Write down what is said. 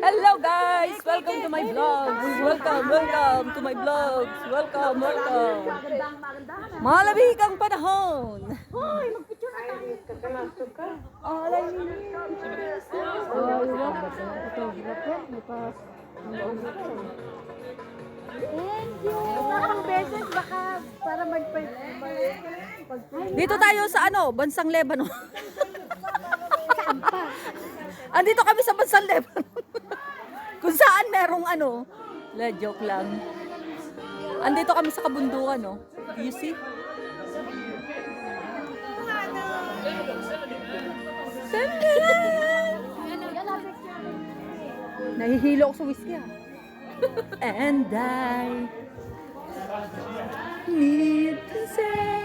Hello guys! Welcome to my vlogs! Welcome to my vlogs! Welcome! Malamig ang panahon! Hoy, magpicture na tayo. All I need is Thank you. Isang beses baka para Dito tayo sa bansang Lebanon. Saan pa? Andito kami sa bansang Lebanon. Kung saan merong joke lang. Andito kami sa kabundukan, no? You see? Nahihilo ako sa whiskey, And I need to say